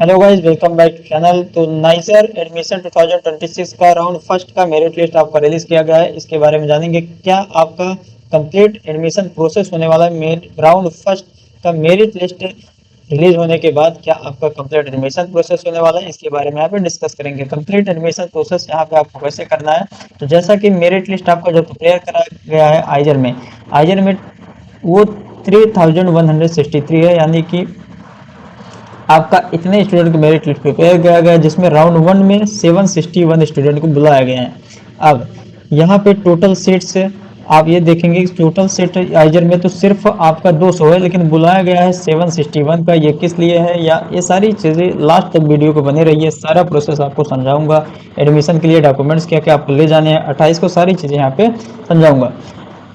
Hello guys, welcome back to channel. तो NISER admission 2026 का round first का merit list आपका रिलीज किया गया है। इसके बारे में जानेंगे क्या आपका कंप्लीट एडमिशन प्रोसेस होने वाला है। राउंड फर्स्ट का मेरिट लिस्ट रिलीज होने के बाद क्या आपका कंप्लीट एडमिशन प्रोसेस होने वाला है, इसके बारे में यहाँ पे डिस्कस करेंगे। कंप्लीट एडमिशन प्रोसेस यहाँ पे आपको कैसे करना है। तो जैसा कि मेरिट लिस्ट आपका जो प्रिपेयर करा गया है आइजर में वो 3163 है, यानी कि आपका इतने स्टूडेंट को मेरिट लिस्ट प्रिपेयर किया गया है, जिसमें राउंड वन में 761 स्टूडेंट को बुलाया गया है। अब यहाँ पे टोटल सीट्स आप ये देखेंगे, टोटल सीट आइजर में तो सिर्फ आपका 200 है, लेकिन बुलाया गया है 761 का। ये किस लिए है या ये सारी चीज़ें लास्ट तक वीडियो को बने रहिए, सारा प्रोसेस आपको समझाऊंगा। एडमिशन के लिए डॉक्यूमेंट्स क्या क्या आपको ले जाने हैं 28 को, सारी चीज़ें यहाँ पे समझाऊंगा।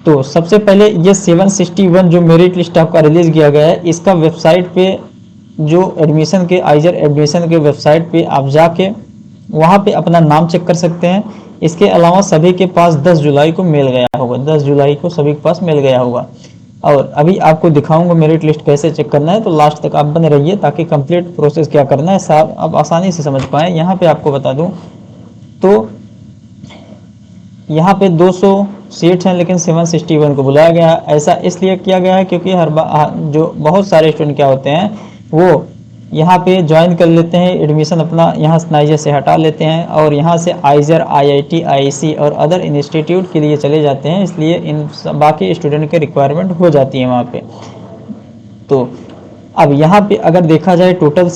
तो सबसे पहले ये 761 जो मेरिट लिस्ट आपका रिलीज किया गया है, इसका वेबसाइट पे जो एडमिशन के आइजर एडमिशन के वेबसाइट पे आप जाके वहाँ पे अपना नाम चेक कर सकते हैं। इसके अलावा सभी के पास 10 जुलाई को मेल गया होगा, 10 जुलाई को सभी के पास मेल गया होगा। और अभी आपको दिखाऊंगा मेरिट लिस्ट कैसे चेक करना है, तो लास्ट तक आप बने रहिए ताकि कंप्लीट प्रोसेस क्या करना है साहब आप आसानी से समझ पाएँ। यहाँ पे आपको बता दूँ तो यहाँ पे 200 सीट्स हैं, लेकिन 761 को बुलाया गया है। ऐसा इसलिए किया गया है क्योंकि हर बार जो बहुत सारे स्टूडेंट क्या होते हैं वो यहाँ पे ज्वाइन कर लेते हैं, एडमिशन अपना यहाँ नाइजर से हटा लेते हैं और यहाँ से आइजर, आईआईटी, आईआईसी और अदर इंस्टीट्यूट के लिए चले जाते हैं। इसलिए इन बाकी स्टूडेंट के रिक्वायरमेंट हो जाती है वहाँ पे। तो अब यहाँ पे अगर देखा जाए टोटल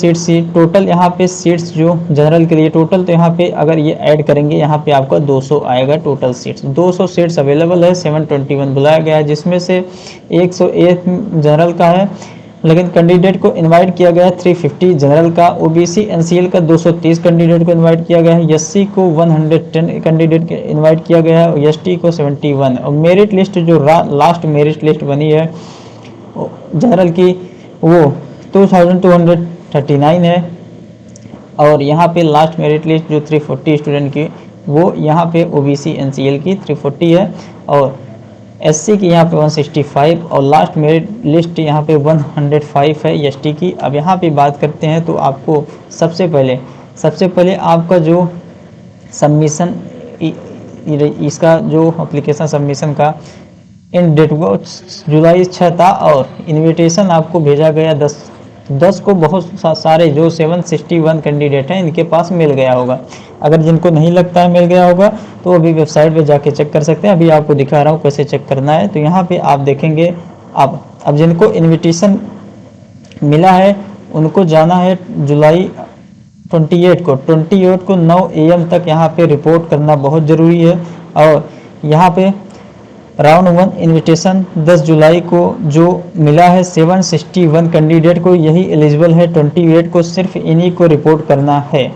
टोटल यहाँ पे सीट्स जो जनरल के लिए टोटल, तो यहाँ पे अगर ये ऐड करेंगे यहाँ पे आपका 200 आएगा। टोटल सीट्स 200 सीट्स अवेलेबल है, 721 बुलाया गया है, जिसमें से 101 जनरल का है, लेकिन कैंडिडेट को इनवाइट किया गया है 350 जनरल का। ओबीसी एनसीएल का 230 कैंडिडेट को इनवाइट किया गया है, एससी को 110 कैंडिडेट इनवाइट किया गया है, एसटी को 71। और मेरिट लिस्ट जो लास्ट मेरिट लिस्ट बनी है जनरल की वो 2239 है। और यहाँ पे लास्ट मेरिट लिस्ट जो 340 स्टूडेंट की वो यहाँ पे ओबीसी एनसीएल की 340 है और एससी की यहाँ पे 165 और लास्ट मेरिट लिस्ट यहाँ पे 105 है एसटी की। अब यहाँ पे बात करते हैं तो आपको सबसे पहले आपका जो सबमिशन इसका जो एप्लीकेशन सबमिशन का इन डेट को जुलाई 6 था और इनविटेशन आपको भेजा गया 10 को। बहुत सारे जो 761 कैंडिडेट हैं इनके पास मिल गया होगा। अगर जिनको नहीं लगता है मिल गया होगा तो अभी वेबसाइट पे जाके चेक कर सकते हैं। अभी आपको दिखा रहा हूँ कैसे चेक करना है। तो यहाँ पे आप देखेंगे अब जिनको इनविटेशन मिला है उनको जाना है जुलाई 28 को 9 AM तक यहाँ पे रिपोर्ट करना बहुत ज़रूरी है। और यहाँ पे राउंड वन इनविटेशन 10 जुलाई को जो मिला है 761 कैंडिडेट को, यही एलिजिबल है। 28 को सिर्फ इन्हीं को रिपोर्ट करना है।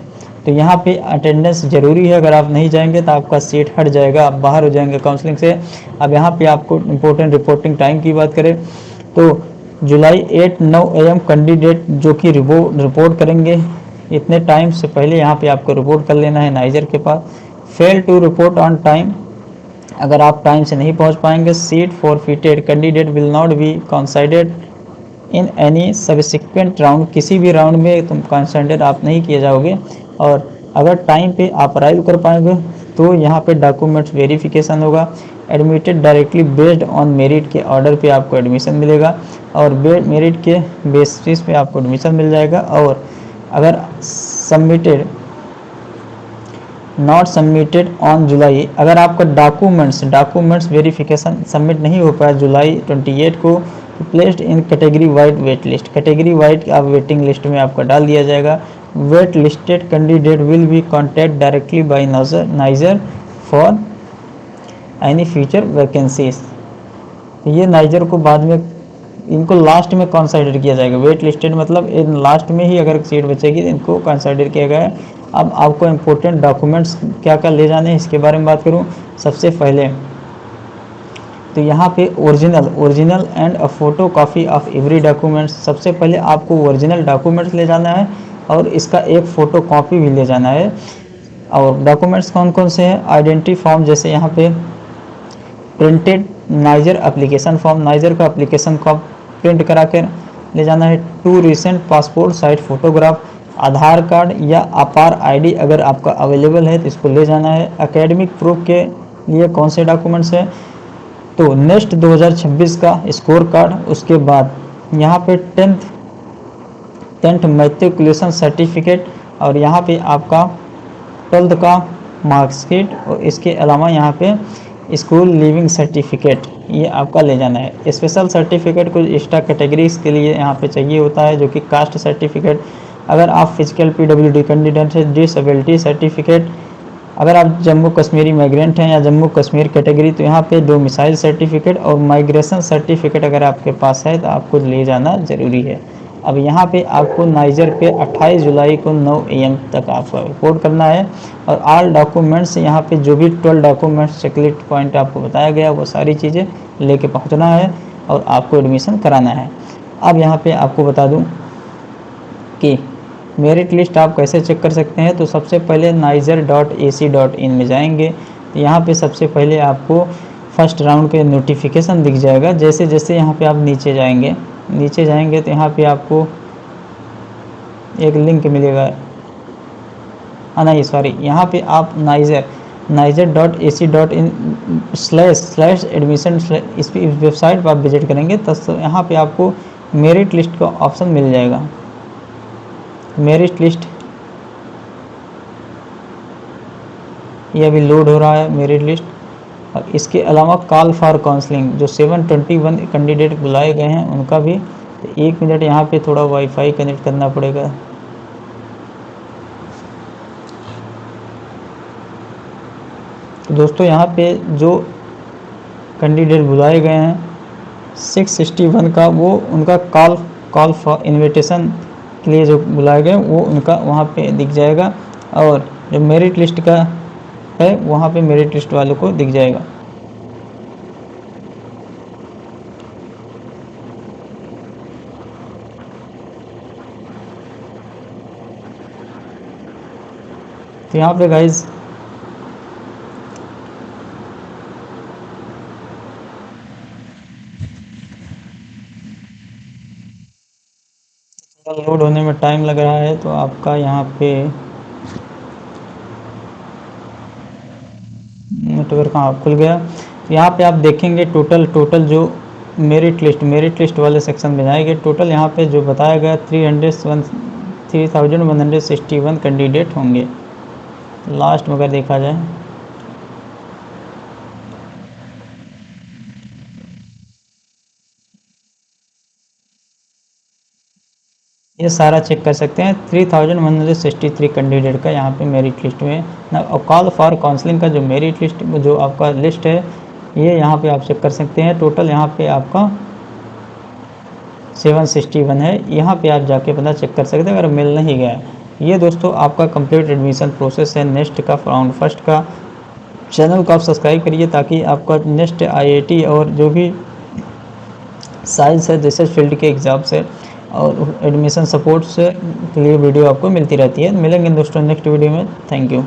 तो यहाँ पे अटेंडेंस जरूरी है, अगर आप नहीं जाएंगे तो आपका सीट हट जाएगा, आप बाहर हो जाएंगे काउंसलिंग से। अब यहाँ पे आपको इम्पोर्टेंट रिपोर्टिंग टाइम की बात करें तो जुलाई 9 AM कैंडिडेट जो कि रिपोर्ट करेंगे, इतने टाइम से पहले यहाँ पे आपको रिपोर्ट कर लेना है नाइजर के पास। Fail to report on time, अगर आप टाइम से नहीं पहुंच पाएंगे, seat forfeited, candidate will not be considered in any subsequent round, किसी भी राउंड में तुम कंसिडर आप नहीं किए जाओगे। और अगर टाइम पे आप अराइव कर पाएंगे तो यहाँ पे डॉक्यूमेंट्स वेरिफिकेशन होगा। Admitted directly based on merit के ऑर्डर पे आपको एडमिशन मिलेगा और मेरिट के बेसिस पे आपको एडमिशन मिल जाएगा। और अगर नॉट सबमिटेड ऑन जुलाई, अगर आपका डॉक्यूमेंट्स वेरिफिकेशन सबमिट नहीं हो पाया जुलाई 28 को, तो placed in category wide wait list, category wide आप वेटिंग लिस्ट में आपका डाल दिया जाएगा। Wait listed candidate will be contact directly by NISER for any future vacancies. ये नाइजर को बाद में इनको लास्ट में कंसिडर किया जाएगा। वेट लिस्टेड मतलब इन लास्ट में ही अगर सीट बचेगी तो इनको कंसिडर किया गया है। अब आपको इम्पोर्टेंट डॉक्यूमेंट्स क्या क्या ले जाने हैं इसके बारे में बात करूं। सबसे पहले तो यहाँ पे original and a photo copy of every documents. सबसे पहले आपको ओरिजिनल डॉक्यूमेंट्स ले जाना है और इसका एक फ़ोटो कॉपी भी ले जाना है। और डॉक्यूमेंट्स कौन कौन से हैं, आइडेंटिटी फॉर्म, जैसे यहाँ पे printed niger application form, niger का एप्लीकेशन फॉर्म प्रिंट करा कर ले जाना है। 2 रिसेंट पासपोर्ट साइज फोटोग्राफ, आधार कार्ड या अपार आईडी अगर आपका अवेलेबल है तो इसको ले जाना है। एकेडमिक प्रूफ के लिए कौन से डॉक्यूमेंट्स हैं, तो नेक्स्ट 2026 का स्कोर कार्ड, उसके बाद यहाँ पे टेंथ मैट्रिकुलेशन सर्टिफिकेट, और यहाँ पे आपका 12th का मार्कशीट, और इसके अलावा यहाँ पे स्कूल लिविंग सर्टिफिकेट, ये आपका ले जाना है। स्पेशल सर्टिफिकेट कुछ एक्स्ट्रा कैटेगरीज के लिए यहाँ पे चाहिए होता है, जो कि कास्ट सर्टिफिकेट, अगर आप फिजिकल पीडब्ल्यूडी कैंडिडेट है, डिसेबिलिटी सर्टिफिकेट, अगर आप जम्मू कश्मीरी माइग्रेंट हैं या जम्मू कश्मीर कैटेगरी तो यहाँ पे डोमिसाइल सर्टिफिकेट और माइग्रेशन सर्टिफिकेट अगर आपके पास है तो आपको ले जाना ज़रूरी है। अब यहाँ पे आपको नाइजर पे 28 जुलाई को 9 AM तक आपको रिपोर्ट करना है, और ऑल डॉक्यूमेंट्स यहाँ पे जो भी 12 डॉक्यूमेंट्स चेकलिस्ट पॉइंट आपको बताया गया वो सारी चीज़ें लेके पहुँचना है और आपको एडमिशन कराना है। अब यहाँ पे आपको बता दूँ कि मेरिट लिस्ट आप कैसे चेक कर सकते हैं, तो सबसे पहले niger.ac.in में जाएंगे तो यहाँ पे सबसे पहले आपको फर्स्ट राउंड के नोटिफिकेशन दिख जाएगा। जैसे जैसे यहाँ पे आप नीचे जाएंगे तो यहाँ पे आपको एक लिंक मिलेगा, नहीं सॉरी, यहाँ पे आप niger.ac.in/admission इस वेबसाइट पर आप विजिट करेंगे तो यहाँ पे आपको मेरिट लिस्ट का ऑप्शन मिल जाएगा। मेरिट लिस्ट ये अभी लोड हो रहा है मेरिट लिस्ट। और इसके अलावा कॉल फॉर काउंसलिंग जो 721 कैंडिडेट बुलाए गए हैं उनका भी, तो 1 मिनट यहाँ पे थोड़ा वाईफाई कनेक्ट करना पड़ेगा। तो दोस्तों यहाँ पे जो कैंडिडेट बुलाए गए हैं 661 का, वो उनका कॉल फॉर इन्विटेशन के लिए जो बुलाए गए वो उनका वहाँ पे दिख जाएगा, और जो मेरिट लिस्ट का है वहाँ पे मेरिट लिस्ट वालों को दिख जाएगा। तो यहाँ पे गाइज लोड होने में टाइम लग रहा है, तो आपका यहाँ पे नेटवर्क कहाँ खुल गया। यहाँ पे आप देखेंगे टोटल जो मेरिट लिस्ट वाले सेक्शन में जाएंगे, टोटल यहाँ पे जो बताया गया 3161 कैंडिडेट होंगे लास्ट में अगर देखा जाए। ये सारा चेक कर सकते हैं 3163 कैंडिडेट का यहाँ पे मेरिट लिस्ट में ना। और कॉल फॉर काउंसलिंग का जो मेरिट लिस्ट जो आपका लिस्ट है ये यहाँ पे आप चेक कर सकते हैं। टोटल यहाँ पे आपका 761 है, यहाँ पे आप जाके पता चेक कर सकते हैं अगर मिल नहीं गया। ये दोस्तों आपका कंप्लीट एडमिशन प्रोसेस है नेक्स्ट का राउंड फर्स्ट का। चैनल को आप सब्सक्राइब करिए ताकि आपका नेक्स्ट IIT और जो भी साइंस है रिसर्च फील्ड के एग्जाम से और एडमिशन सपोर्ट से के लिए वीडियो आपको मिलती रहती है। मिलेंगे दोस्तों नेक्स्ट वीडियो में। Thank you.